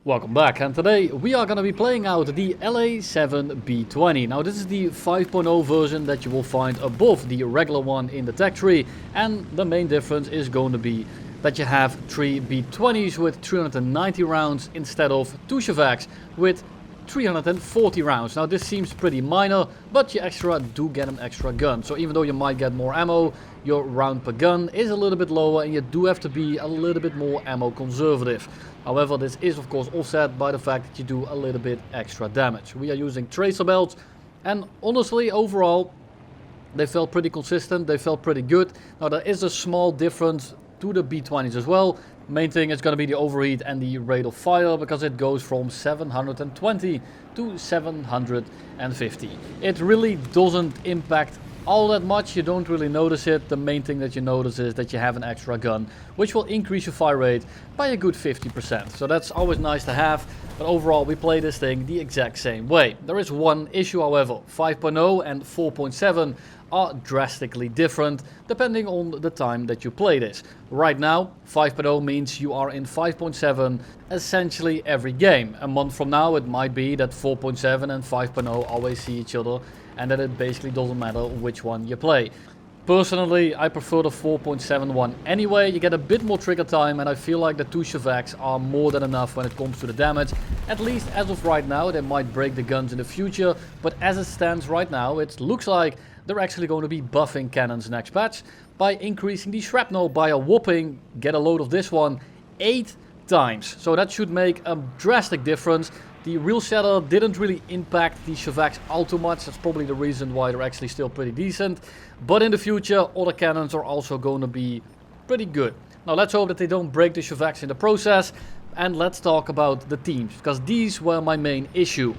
Welcome back, and today we are going to be playing out the LA-7 B20. Now this is the 5.0 version that you will find above the regular one in the tech tree, and the main difference is going to be that you have 3 B20s with 390 rounds instead of 2 Shavacs with 340 rounds. Now this seems pretty minor, but you do get an extra gun. So even though you might get more ammo, your round per gun is a little bit lower and you do have to be a little bit more ammo conservative. However, this is of course offset by the fact that you do a little bit extra damage. We are using tracer belts, and honestly overall they felt pretty consistent, they felt pretty good. Now there is a small difference to the B20s as well. Main thing is going to be the overheat and the rate of fire, because it goes from 720 to 750. It really doesn't impact all that much, you don't really notice it. The main thing that you notice is that you have an extra gun, which will increase your fire rate by a good 50%. So that's always nice to have, but overall we play this thing the exact same way. There is one issue however, 5.0 and 4.7 are drastically different depending on the time that you play this. Right now 5.0 means you are in 5.7 essentially every game. A month from now it might be that 4.7 and 5.0 always see each other, and that it basically doesn't matter which one you play. Personally, I prefer the 4.7 one anyway. You get a bit more trigger time, and I feel like the 2 Shavacs are more than enough when it comes to the damage. At least as of right now. They might break the guns in the future, but as it stands right now, it looks like they're actually going to be buffing cannons next patch by increasing the shrapnel by a whopping, get a load of this one, 8 times. So that should make a drastic difference. The real shatter didn't really impact the Shavacs all too much. That's probably the reason why they're actually still pretty decent. But in the future, other cannons are also going to be pretty good. Now let's hope that they don't break the Shavacs in the process. And let's talk about the teams, because these were my main issue.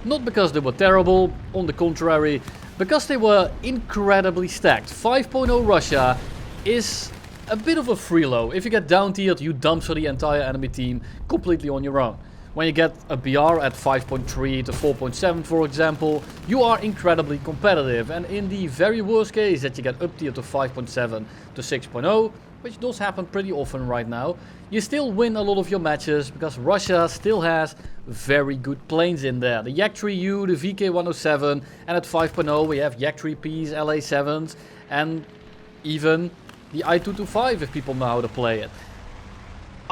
Not because they were terrible, on the contrary, because they were incredibly stacked. 5.0 Russia is a bit of a freeload. If you get down tiered, you dumpster the entire enemy team completely on your own. When you get a BR at 5.3 to 4.7 for example, you are incredibly competitive, and in the very worst case that you get up tier to 5.7 to 6.0, which does happen pretty often right now, you still win a lot of your matches because Russia still has very good planes in there. The Yak-3U, the VK-107, and at 5.0 we have Yak-3Ps, LA-7s, and even the I-225 if people know how to play it.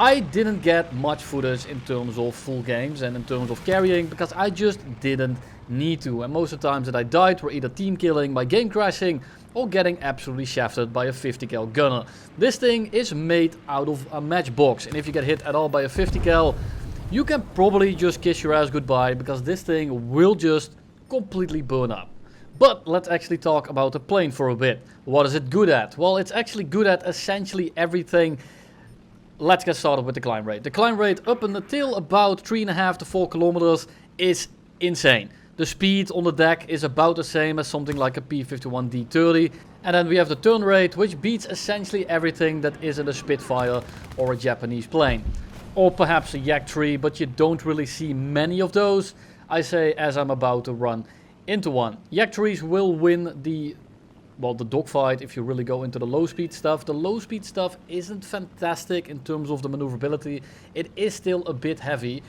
I didn't get much footage in terms of full games and in terms of carrying because I just didn't need to, and most of the times that I died were either team killing by game crashing or getting absolutely shafted by a 50 cal gunner. This thing is made out of a matchbox, and if you get hit at all by a 50 cal, you can probably just kiss your ass goodbye because this thing will just completely burn up. But let's actually talk about the plane for a bit. What is it good at? Well, it's actually good at essentially everything. Let's get started with the climb rate. The climb rate up until about 3.5 to 4 kilometers is insane. The speed on the deck is about the same as something like a P-51 D30. And then we have the turn rate, which beats essentially everything that is in a Spitfire or a Japanese plane. Or perhaps a Yak-3, but you don't really see many of those, I say, as I'm about to run into one. Yak-3s will win the dogfight if you really go into the low speed stuff. The low speed stuff isn't fantastic in terms of the maneuverability. It is still a bit heavy,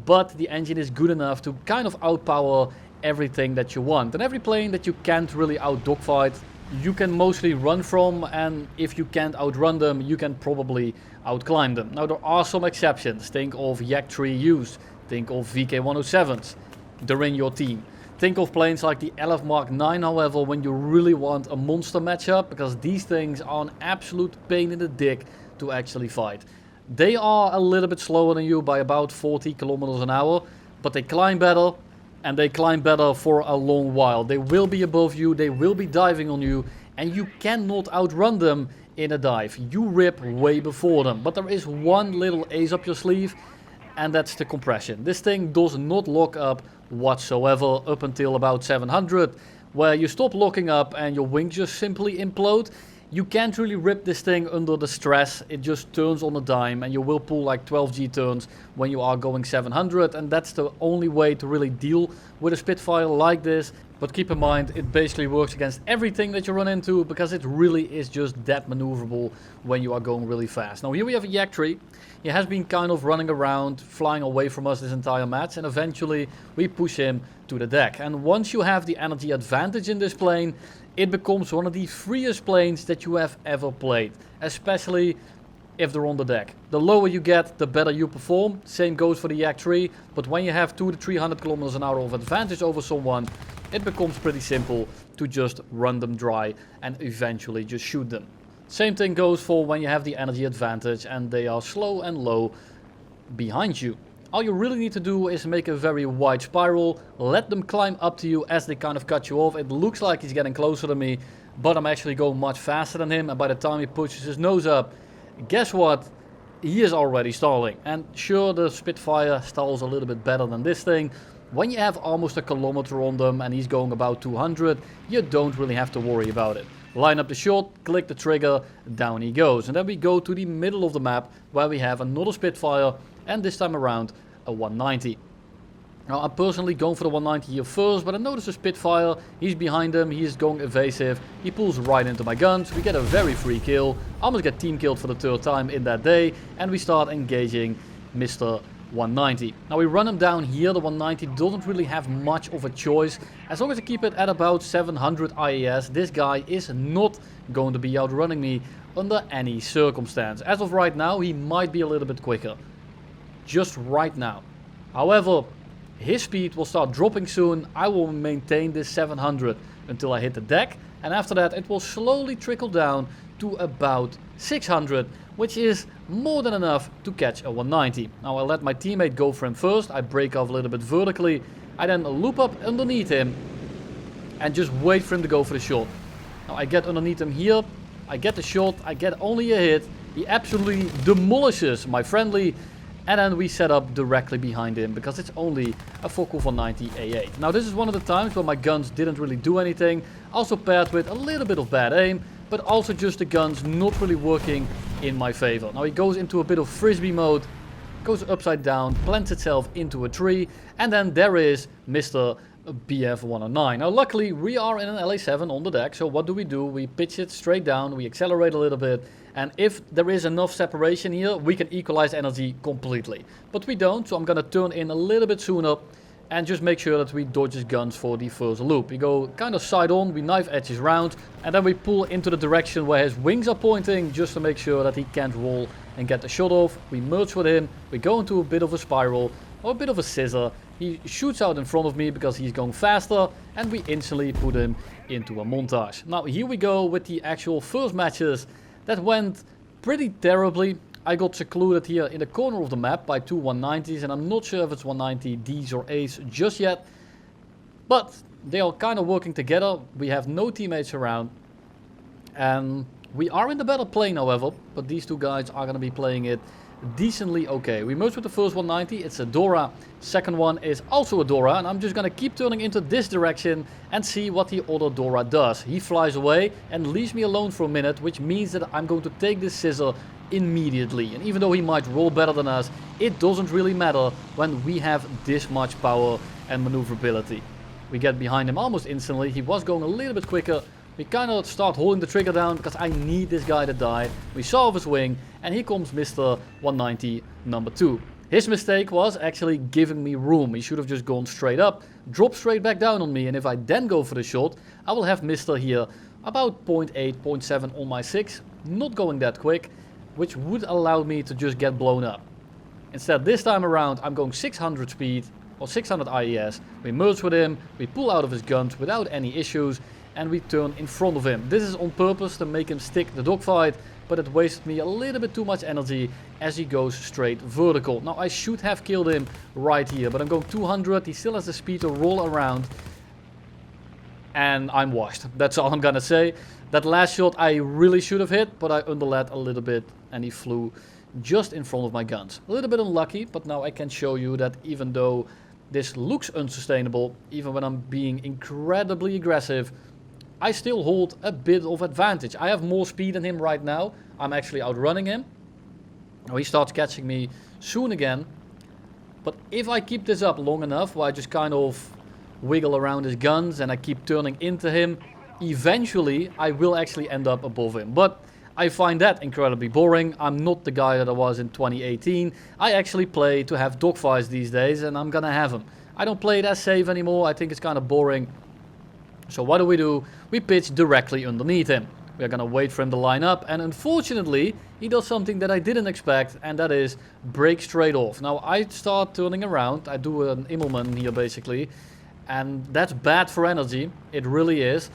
but the engine is good enough to kind of outpower everything that you want. And every plane that you can't really out dogfight, you can mostly run from, and if you can't outrun them, you can probably outclimb them. Now there are some exceptions. Think of Yak-3Us, think of VK-107s. They're in your team. Think of planes like the LF Mark 9, however, when you really want a monster matchup, because these things are an absolute pain in the dick to actually fight. They are a little bit slower than you by about 40 kilometers an hour, but they climb better, and they climb better for a long while. They will be above you, they will be diving on you, and you cannot outrun them in a dive. You rip way before them. But there is one little ace up your sleeve, and that's the compression. This thing does not lock up whatsoever up until about 700, where you stop locking up and your wings just simply implode. You can't really rip this thing under the stress. It just turns on a dime, and you will pull like 12G turns when you are going 700, and that's the only way to really deal with a Spitfire like this. But keep in mind, it basically works against everything that you run into, because it really is just that maneuverable when you are going really fast. Now here we have a Yak tree. He has been kind of running around, flying away from us this entire match, and eventually we push him to the deck. And once you have the energy advantage in this plane, it becomes one of the freest planes that you have ever played, especially if they're on the deck. The lower you get, the better you perform. Same goes for the Yak tree, but when you have 200 to 300 kilometers an hour of advantage over someone, it becomes pretty simple to just run them dry and eventually just shoot them. Same thing goes for when you have the energy advantage and they are slow and low behind you. All you really need to do is make a very wide spiral, let them climb up to you as they kind of cut you off. It looks like he's getting closer to me, but I'm actually going much faster than him, and by the time he pushes his nose up, guess what? He is already stalling. And sure, the Spitfire stalls a little bit better than this thing. When you have almost a kilometer on them and he's going about 200, you don't really have to worry about it. Line up the shot, click the trigger, down he goes. And then we go to the middle of the map where we have another Spitfire, and this time around a 190. Now I'm personally going for the 190 here first, but I notice a Spitfire, he's behind him, he is going evasive, he pulls right into my guns, we get a very free kill, almost get team killed for the third time in that day, and we start engaging Mr. 190. Now we run him down here. The 190 doesn't really have much of a choice. As long as I keep it at about 700 IAS, this guy is not going to be outrunning me under any circumstance. As of right now, he might be a little bit quicker. Just right now. However, his speed will start dropping soon. I will maintain this 700 until I hit the deck, and after that it will slowly trickle down to about 600, which is more than enough to catch a 190. Now I let my teammate go for him first. I break off a little bit vertically. I then loop up underneath him and just wait for him to go for the shot. Now I get underneath him here. I get the shot. I get only a hit. He absolutely demolishes my friendly. And then we set up directly behind him because it's only a Focus 190 A8. Now this is one of the times where my guns didn't really do anything. Also paired with a little bit of bad aim, but also just the guns not really working in my favor. Now he goes into a bit of frisbee mode, goes upside down, plants itself into a tree, and then there is Mr. BF-109. Now luckily we are in an LA-7 on the deck, so what do? We pitch it straight down, we accelerate a little bit, and if there is enough separation here, we can equalize energy completely. But we don't, so I'm gonna turn in a little bit sooner and just make sure that we dodge his guns for the first loop. We go kind of side on, we knife edge his round, and then we pull into the direction where his wings are pointing just to make sure that he can't roll and get the shot off. We merge with him, we go into a bit of a spiral, or a bit of a scissor. He shoots out in front of me because he's going faster, and we instantly put him into a montage. Now here we go with the actual first matches that went pretty terribly. I got secluded here in the corner of the map by two 190s, and I'm not sure if it's 190 Ds or As just yet, but they are kind of working together. We have no teammates around, and we are in the better plane however, but these two guys are going to be playing it decently okay. We merged with the first 190, it's a Dora. Second one is also a Dora, and I'm just gonna keep turning into this direction and see what the other Dora does. He flies away and leaves me alone for a minute, which means that I'm going to take this scissor immediately. And even though he might roll better than us, it doesn't really matter when we have this much power and maneuverability. We get behind him almost instantly. He was going a little bit quicker. We kind of start holding the trigger down because I need this guy to die. We saw off his wing, and here comes Mr. 190 number 2. His mistake was actually giving me room. He should have just gone straight up, dropped straight back down on me, and if I then go for the shot, I will have Mr. here about 0.8, 0.7 on my 6, not going that quick, which would allow me to just get blown up. Instead, this time around, I'm going 600 speed, or 600 IES. We merge with him, we pull out of his guns without any issues, and we turn in front of him. This is on purpose to make him stick the dogfight, but it wasted me a little bit too much energy as he goes straight vertical. Now I should have killed him right here, but I'm going 200, he still has the speed to roll around, and I'm washed. That's all I'm gonna say. That last shot I really should have hit, but I underlet a little bit and he flew just in front of my guns. A little bit unlucky, but now I can show you that even though this looks unsustainable, even when I'm being incredibly aggressive, I still hold a bit of advantage. I have more speed than him right now. I'm actually outrunning him. Now he starts catching me soon again. But if I keep this up long enough, where I just kind of wiggle around his guns and I keep turning into him, eventually I will actually end up above him. But I find that incredibly boring. I'm not the guy that I was in 2018. I actually play to have dogfights these days, and I'm gonna have them. I don't play it as safe anymore. I think it's kind of boring. So what do? We pitch directly underneath him. We're gonna wait for him to line up, and unfortunately he does something that I didn't expect, and that is break straight off. Now I start turning around. I do an Immelman here basically, and that's bad for energy. It really is.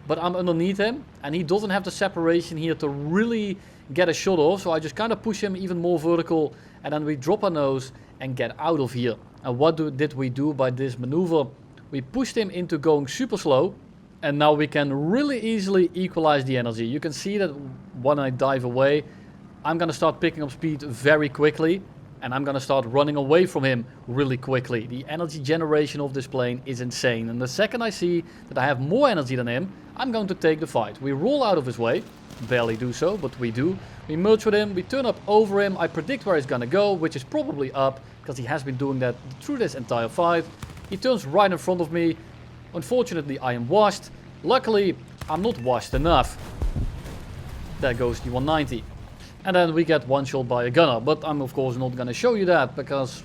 But I'm underneath him, and he doesn't have the separation here to really get a shot off, so I just kind of push him even more vertical, and then we drop our nose and get out of here. And what did we do by this maneuver? We pushed him into going super slow, and now we can really easily equalize the energy. You can see that when I dive away, I'm gonna start picking up speed very quickly, and I'm gonna start running away from him really quickly. The energy generation of this plane is insane, and the second I see that I have more energy than him, I'm going to take the fight. We roll out of his way, barely do so, but we do. We merge with him, we turn up over him, I predict where he's gonna go, which is probably up, because he has been doing that through this entire fight. He turns right in front of me. Unfortunately, I am washed. Luckily, I'm not washed enough. There goes the 190. And then we get one shot by a gunner, but I'm of course not gonna show you that, because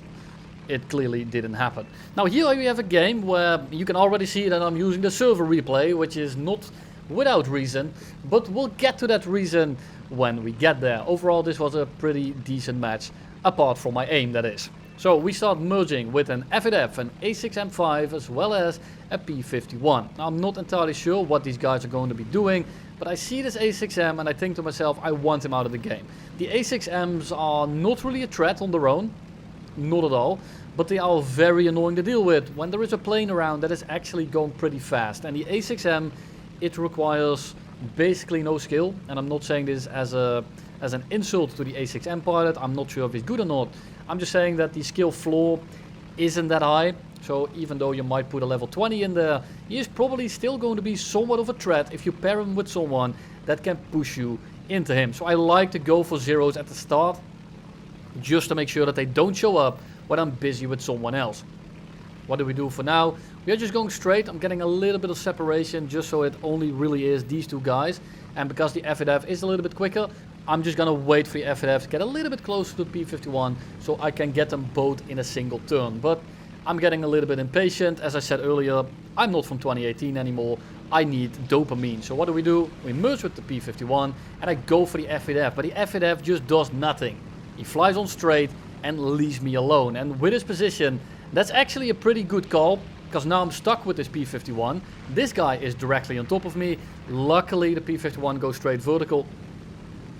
it clearly didn't happen. Now here we have a game where you can already see that I'm using the server replay, which is not without reason, but we'll get to that reason when we get there. Overall, this was a pretty decent match, apart from my aim, that is. So we start merging with an F8F, an A6M5, as well as a P51. Now I'm not entirely sure what these guys are going to be doing, but I see this A6M and I think to myself, I want him out of the game. The A6Ms are not really a threat on their own, not at all, but they are very annoying to deal with when there is a plane around that is actually going pretty fast. And the A6M, it requires basically no skill, and I'm not saying this as an insult to the A6M pilot. I'm not sure if he's good or not. I'm just saying that the skill floor isn't that high. So even though you might put a level 20 in there, he is probably still going to be somewhat of a threat if you pair him with someone that can push you into him. So I like to go for zeros at the start, just to make sure that they don't show up when I'm busy with someone else. What do we do for now? We are just going straight. I'm getting a little bit of separation just so it only really is these two guys. And because the F8F is a little bit quicker, I'm just gonna wait for the F8F to get a little bit closer to the P51 so I can get them both in a single turn. But I'm getting a little bit impatient. As I said earlier, I'm not from 2018 anymore. I need dopamine. So what do? We merge with the P51 and I go for the F8F. But the F8F just does nothing. He flies on straight and leaves me alone. And with his position, that's actually a pretty good call, because now I'm stuck with this P51. This guy is directly on top of me. Luckily, the P51 goes straight vertical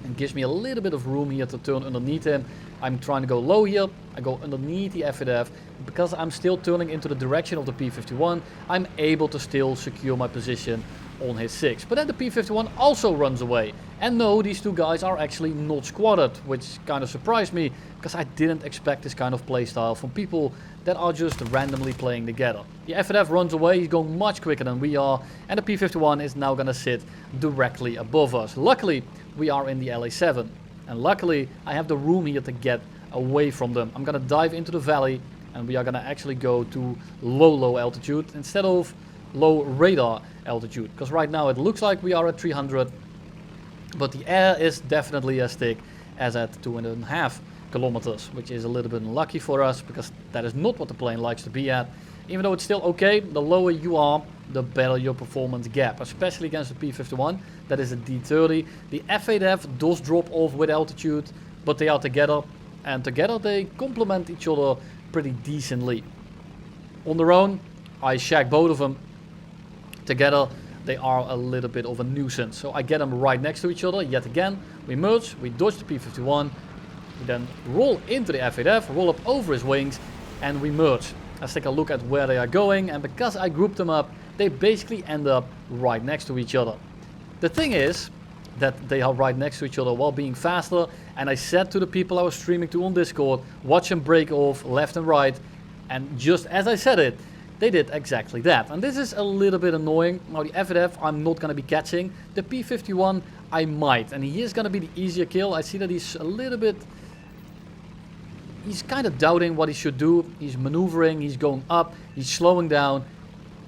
and gives me a little bit of room here to turn underneath him. I'm trying to go low here. I go underneath the F8F. Because I'm still turning into the direction of the P51, I'm able to still secure my position on his 6. But then the P51 also runs away. And no, these two guys are actually not squatted, which kind of surprised me, because I didn't expect this kind of playstyle from people that are just randomly playing together. The F8F runs away, he's going much quicker than we are, and the P51 is now going to sit directly above us. Luckily, we are in the LA-7, and luckily I have the room here to get away from them. I'm going to dive into the valley, and we are going to actually go to low altitude instead of low radar altitude, because right now it looks like we are at 300, but the air is definitely as thick as at 2.5 kilometers, which is a little bit unlucky for us, because that is not what the plane likes to be at. Even though it's still okay, the lower you are, the better your performance gap, especially against the P51. That is a D30. The F8F does drop off with altitude, but they are together, and together they complement each other pretty decently. On their own, I shag both of them. Together, they are a little bit of a nuisance. So I get them right next to each other yet again. We merge, we dodge the P51, we then roll into the F8F, roll up over his wings, and we merge. Let's take a look at where they are going, and because I grouped them up, they basically end up right next to each other. The thing is that they are right next to each other while being faster, and I said to the people I was streaming to on Discord, watch them break off left and right, and just as I said it, they did exactly that. And this is a little bit annoying. Now the FF I'm not going to be catching. The P-51 I might. And he is going to be the easier kill. I see that he's a little bit... He's kind of doubting what he should do. He's maneuvering, he's going up, he's slowing down.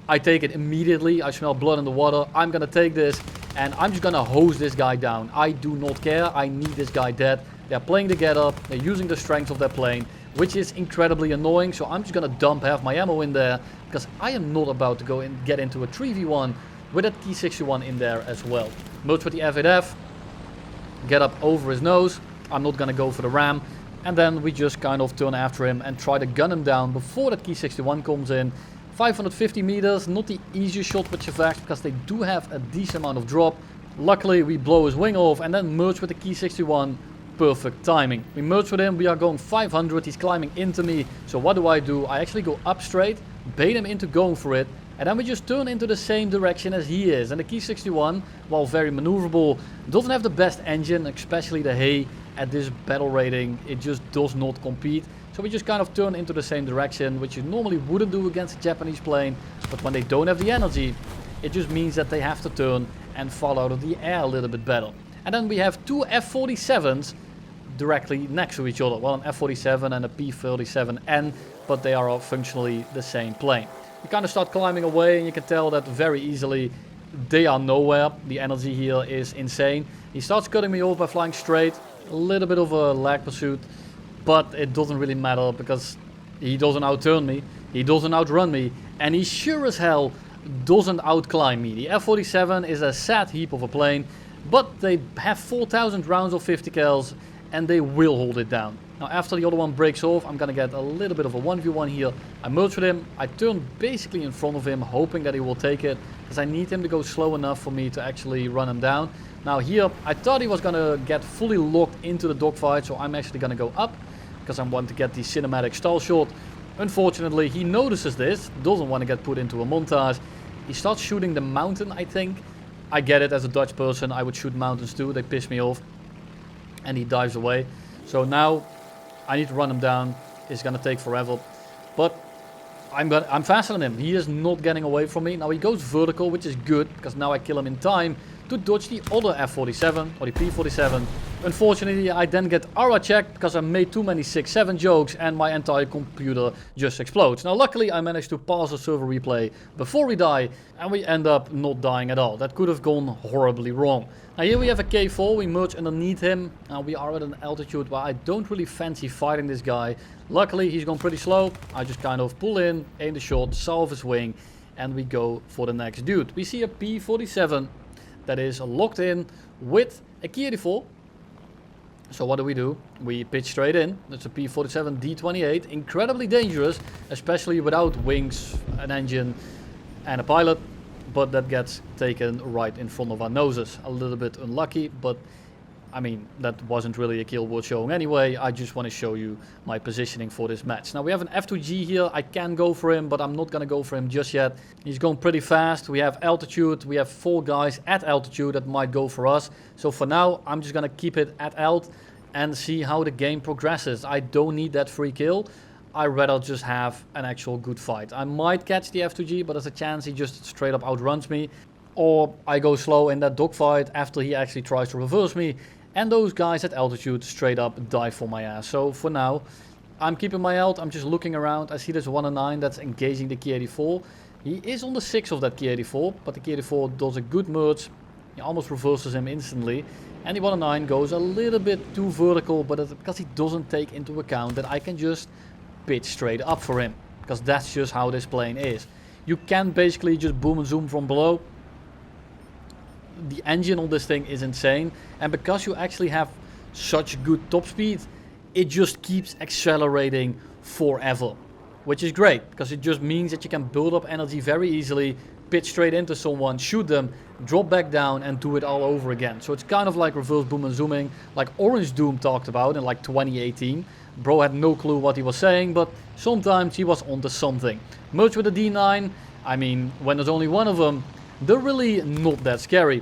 I take it immediately. I smell blood in the water. I'm going to take this and I'm just going to hose this guy down. I do not care. I need this guy dead. They're playing together. They're using the strength of their plane, which is incredibly annoying. So I'm just going to dump half my ammo in there because I am not about to go and get into a 3v1 with that T-61 in there as well. Merge with the F8F. Get up over his nose. I'm not going to go for the ram. And then we just kind of turn after him and try to gun him down before that T-61 comes in. 550 meters, not the easiest shot with Chavax because they do have a decent amount of drop. Luckily we blow his wing off and then merge with the T-61. Perfect timing. We merge with him, we are going 500, he's climbing into me. So what do? I actually go up straight, bait him into going for it. And then we just turn into the same direction as he is. And the Ki-61, while very maneuverable, doesn't have the best engine, especially the hay. At this battle rating, it just does not compete. So we just kind of turn into the same direction, which you normally wouldn't do against a Japanese plane. But when they don't have the energy, it just means that they have to turn and fall out of the air a little bit better. And then we have two F-47s directly next to each other. Well, an F-47 and a P-37N, but they are all functionally the same plane. We kind of start climbing away and you can tell that very easily they are nowhere. The energy here is insane. He starts cutting me off by flying straight. A little bit of a lag pursuit, but it doesn't really matter because he doesn't outturn me, he doesn't outrun me, and he sure as hell doesn't outclimb me. The F-47 is a sad heap of a plane, but they have 4,000 rounds of 50 cals and they will hold it down. Now after the other one breaks off, I'm gonna get a little bit of a 1v1 here. I merge with him, I turn basically in front of him, hoping that he will take it, because I need him to go slow enough for me to actually run him down. Now here, I thought he was gonna get fully locked into the dogfight, so I'm actually gonna go up, because I want to get the cinematic stall shot. Unfortunately, he notices this, doesn't want to get put into a montage. He starts shooting the mountain, I think. I get it, as a Dutch person, I would shoot mountains too, they piss me off. And he dives away. So now, I need to run him down. It's gonna take forever, but I'm faster than him. He is not getting away from me. Now he goes vertical, which is good because now I kill him in time to dodge the other F-47 or the P-47. Unfortunately, I then get aura checked because I made too many 6-7 jokes and my entire computer just explodes. Now luckily I managed to pass a server replay before we die and we end up not dying at all. That could have gone horribly wrong. Now here we have a K4, we merge underneath him. Now we are at an altitude where I don't really fancy fighting this guy. Luckily he's gone pretty slow. I just kind of pull in, aim the shot, salve his wing, and we go for the next dude. We see a P-47 that is locked in with a Ki-84. So what do? We pitch straight in. That's a P-47 D28. Incredibly dangerous, especially without wings, an engine and a pilot. But that gets taken right in front of our noses. A little bit unlucky, but I mean, that wasn't really a kill worth showing anyway. I just want to show you my positioning for this match. Now we have an F2G here. I can go for him, but I'm not going to go for him just yet. He's going pretty fast. We have altitude. We have 4 guys at altitude that might go for us. So for now, I'm just going to keep it at alt and see how the game progresses. I don't need that free kill. I'd rather just have an actual good fight. I might catch the F2G, but there's a chance he just straight up outruns me. Or I go slow in that dogfight after he actually tries to reverse me. And those guys at altitude straight up die for my ass. So for now, I'm keeping my alt. I'm just looking around. I see there's 109 that's engaging the Ki-84. He is on the 6 of that Ki-84, but the Ki-84 does a good merge. He almost reverses him instantly. And the 109 goes a little bit too vertical, but it's because he doesn't take into account that I can just pitch straight up for him. Because that's just how this plane is. You can basically just boom and zoom from below. The engine on this thing is insane, and because you actually have such good top speed, it just keeps accelerating forever, which is great because it just means that you can build up energy very easily, pitch straight into someone, shoot them, drop back down and do it all over again. So it's kind of like reverse boom and zooming, like Orange Doom talked about in like 2018. Bro had no clue what he was saying, but sometimes he was onto something. Merge with a D9, I mean, when there's only one of them, they're really not that scary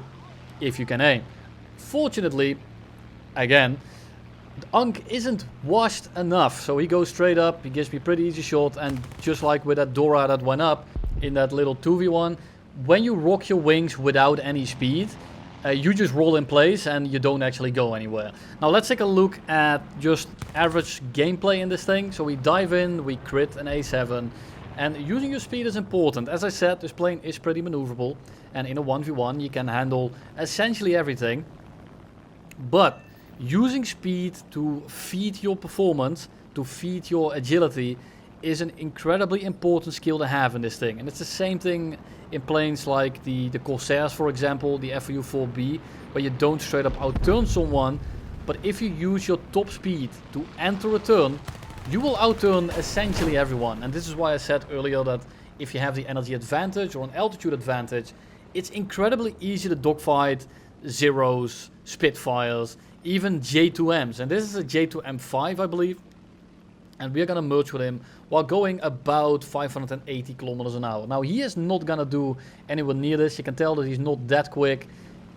if you can aim. Fortunately, again, Unk isn't washed enough, so he goes straight up, he gives me a pretty easy shot, and just like with that Dora that went up in that little 2v1, when you rock your wings without any speed, you just roll in place and you don't actually go anywhere. Now let's take a look at just average gameplay in this thing. So we dive in, we crit an A7, and using your speed is important. As I said, this plane is pretty maneuverable, and in a 1v1 you can handle essentially everything. But using speed to feed your performance, to feed your agility, is an incredibly important skill to have in this thing. And it's the same thing in planes like the Corsairs, for example, the FU-4B, where you don't straight up outturn someone, but if you use your top speed to enter a turn, you will outturn essentially everyone. And this is why I said earlier that if you have the energy advantage or an altitude advantage, it's incredibly easy to dogfight Zeros, Spitfires, even J2Ms. And this is a J2M5, I believe. And we're gonna merge with him while going about 580 kilometers an hour. Now he is not gonna do anywhere near this. You can tell that he's not that quick.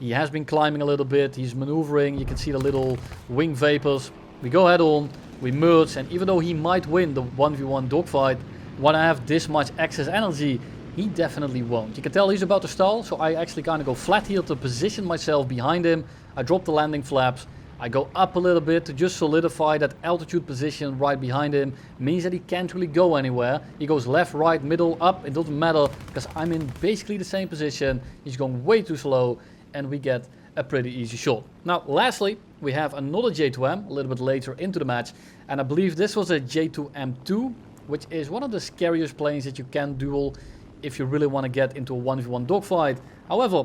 He has been climbing a little bit. He's maneuvering. You can see the little wing vapors. We go head on. We merge. And even though he might win the 1v1 dogfight, when I have this much excess energy, he definitely won't. You can tell he's about to stall. So I actually kind of go flat here to position myself behind him. I drop the landing flaps. I go up a little bit to just solidify that altitude position right behind him. Means that he can't really go anywhere. He goes left, right, middle, up. It doesn't matter because I'm in basically the same position. He's going way too slow and we get a pretty easy shot. Now lastly, we have another J2M a little bit later into the match. And I believe this was a J2M2, which is one of the scariest planes that you can duel if you really want to get into a 1v1 dogfight. However,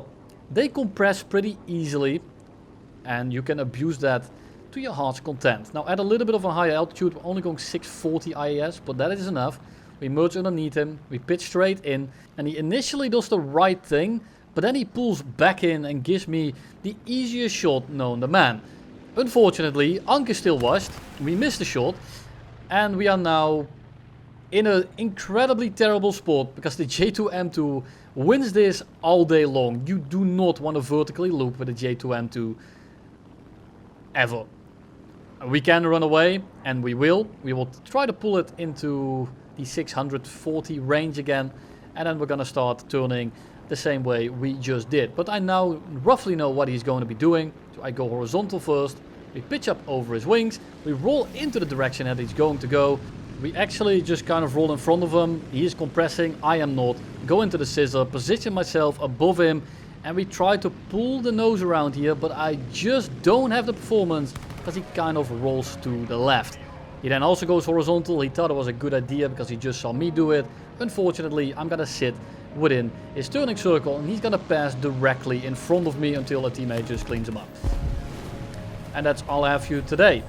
they compress pretty easily, and you can abuse that to your heart's content. Now at a little bit of a higher altitude, we're only going 640 IAS, but that is enough. We merge underneath him, we pitch straight in, and he initially does the right thing, but then he pulls back in and gives me the easiest shot known to man. Unfortunately, Anke is still washed, we missed the shot, and we are now in an incredibly terrible spot because the J2M2 wins this all day long. You do not want to vertically loop with a J2M2 ever. We can run away, and we will. We will try to pull it into the 640 range again, and then we're gonna start turning the same way we just did. But I now roughly know what he's going to be doing. So I go horizontal first, we pitch up over his wings, we roll into the direction that he's going to go. We actually just kind of roll in front of him. He is compressing, I am not. Go into the scissor, position myself above him, and we try to pull the nose around here, but I just don't have the performance because he kind of rolls to the left. He then also goes horizontal. He thought it was a good idea because he just saw me do it. Unfortunately, I'm gonna sit within his turning circle and he's gonna pass directly in front of me until a teammate just cleans him up. And that's all I have for you today.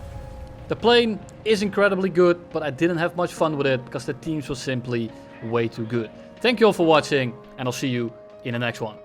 The plane is incredibly good, but I didn't have much fun with it because the teams were simply way too good. Thank you all for watching, and I'll see you in the next one.